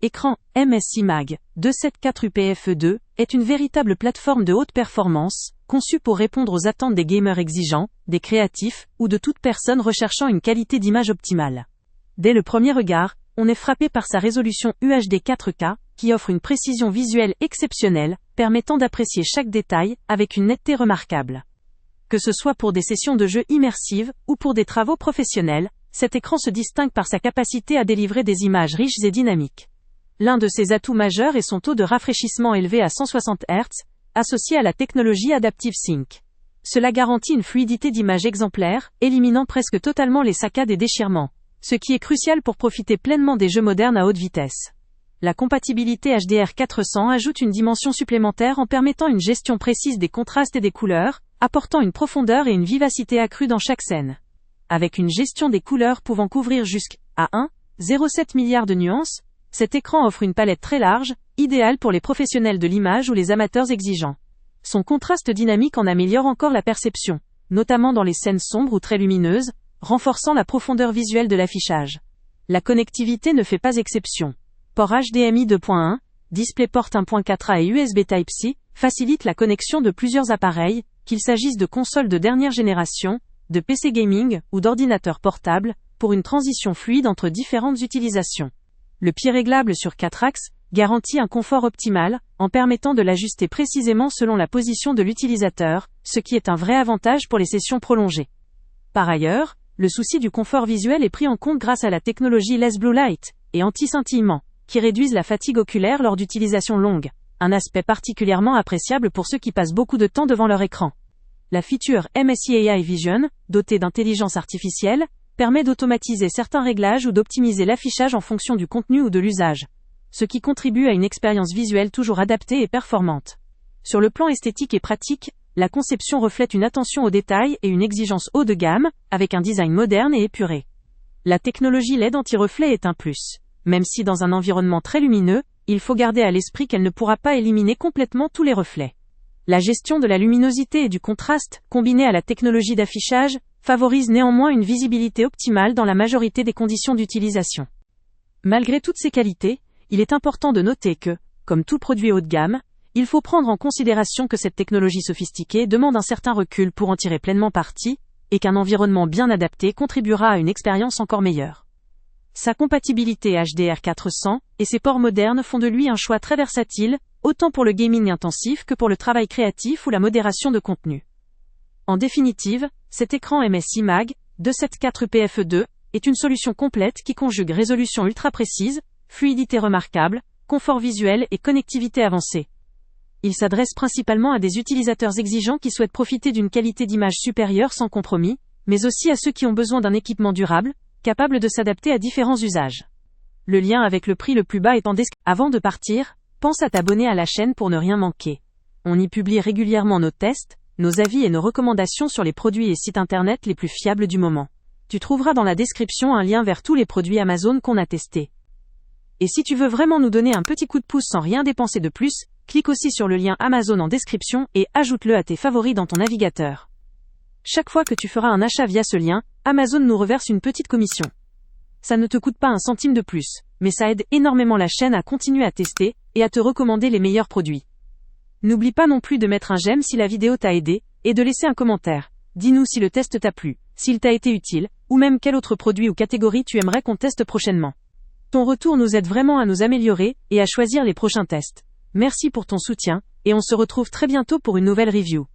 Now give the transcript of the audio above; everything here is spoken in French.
Écran MSI Mag 274 UPFE2 est une véritable plateforme de haute performance, conçue pour répondre aux attentes des gamers exigeants, des créatifs ou de toute personne recherchant une qualité d'image optimale. Dès le premier regard, on est frappé par sa résolution UHD 4K, qui offre une précision visuelle exceptionnelle, permettant d'apprécier chaque détail avec une netteté remarquable. Que ce soit pour des sessions de jeu immersives ou pour des travaux professionnels, cet écran se distingue par sa capacité à délivrer des images riches et dynamiques. L'un de ses atouts majeurs est son taux de rafraîchissement élevé à 160 Hz, associé à la technologie Adaptive Sync. Cela garantit une fluidité d'image exemplaire, éliminant presque totalement les saccades et déchirements, ce qui est crucial pour profiter pleinement des jeux modernes à haute vitesse. La compatibilité HDR400 ajoute une dimension supplémentaire en permettant une gestion précise des contrastes et des couleurs, apportant une profondeur et une vivacité accrue dans chaque scène. Avec une gestion des couleurs pouvant couvrir jusqu'à 1,07 milliard de nuances, cet écran offre une palette très large, idéale pour les professionnels de l'image ou les amateurs exigeants. Son contraste dynamique en améliore encore la perception, notamment dans les scènes sombres ou très lumineuses, renforçant la profondeur visuelle de l'affichage. La connectivité ne fait pas exception. Port HDMI 2.1, DisplayPort 1.4a et USB Type-C facilitent la connexion de plusieurs appareils, qu'il s'agisse de consoles de dernière génération, de PC gaming ou d'ordinateurs portables, pour une transition fluide entre différentes utilisations. Le pied réglable sur 4 axes garantit un confort optimal, en permettant de l'ajuster précisément selon la position de l'utilisateur, ce qui est un vrai avantage pour les sessions prolongées. Par ailleurs, le souci du confort visuel est pris en compte grâce à la technologie Less Blue Light et anti-scintillement, qui réduisent la fatigue oculaire lors d'utilisation longue, un aspect particulièrement appréciable pour ceux qui passent beaucoup de temps devant leur écran. La feature MSI AI Vision, dotée d'intelligence artificielle, permet d'automatiser certains réglages ou d'optimiser l'affichage en fonction du contenu ou de l'usage, ce qui contribue à une expérience visuelle toujours adaptée et performante. Sur le plan esthétique et pratique, la conception reflète une attention aux détails et une exigence haut de gamme, avec un design moderne et épuré. La technologie LED anti-reflet est un plus. Même si dans un environnement très lumineux, il faut garder à l'esprit qu'elle ne pourra pas éliminer complètement tous les reflets. La gestion de la luminosité et du contraste, combinée à la technologie d'affichage, favorise néanmoins une visibilité optimale dans la majorité des conditions d'utilisation. Malgré toutes ces qualités, il est important de noter que, comme tout produit haut de gamme, il faut prendre en considération que cette technologie sophistiquée demande un certain recul pour en tirer pleinement parti, et qu'un environnement bien adapté contribuera à une expérience encore meilleure. Sa compatibilité HDR400 et ses ports modernes font de lui un choix très versatile, autant pour le gaming intensif que pour le travail créatif ou la modération de contenu. En définitive, cet écran MSI Mag 274 UPFE2 est une solution complète qui conjugue résolution ultra précise, fluidité remarquable, confort visuel et connectivité avancée. Il s'adresse principalement à des utilisateurs exigeants qui souhaitent profiter d'une qualité d'image supérieure sans compromis, mais aussi à ceux qui ont besoin d'un équipement durable, capable de s'adapter à différents usages. Le lien avec le prix le plus bas est en description. Avant de partir, pense à t'abonner à la chaîne pour ne rien manquer. On y publie régulièrement nos tests, nos avis et nos recommandations sur les produits et sites internet les plus fiables du moment. Tu trouveras dans la description un lien vers tous les produits Amazon qu'on a testés. Et si tu veux vraiment nous donner un petit coup de pouce sans rien dépenser de plus, clique aussi sur le lien Amazon en description et ajoute-le à tes favoris dans ton navigateur. Chaque fois que tu feras un achat via ce lien, Amazon nous reverse une petite commission. Ça ne te coûte pas un centime de plus, mais ça aide énormément la chaîne à continuer à tester et à te recommander les meilleurs produits. N'oublie pas non plus de mettre un j'aime si la vidéo t'a aidé, et de laisser un commentaire. Dis-nous si le test t'a plu, s'il t'a été utile, ou même quel autre produit ou catégorie tu aimerais qu'on teste prochainement. Ton retour nous aide vraiment à nous améliorer et à choisir les prochains tests. Merci pour ton soutien, et on se retrouve très bientôt pour une nouvelle review.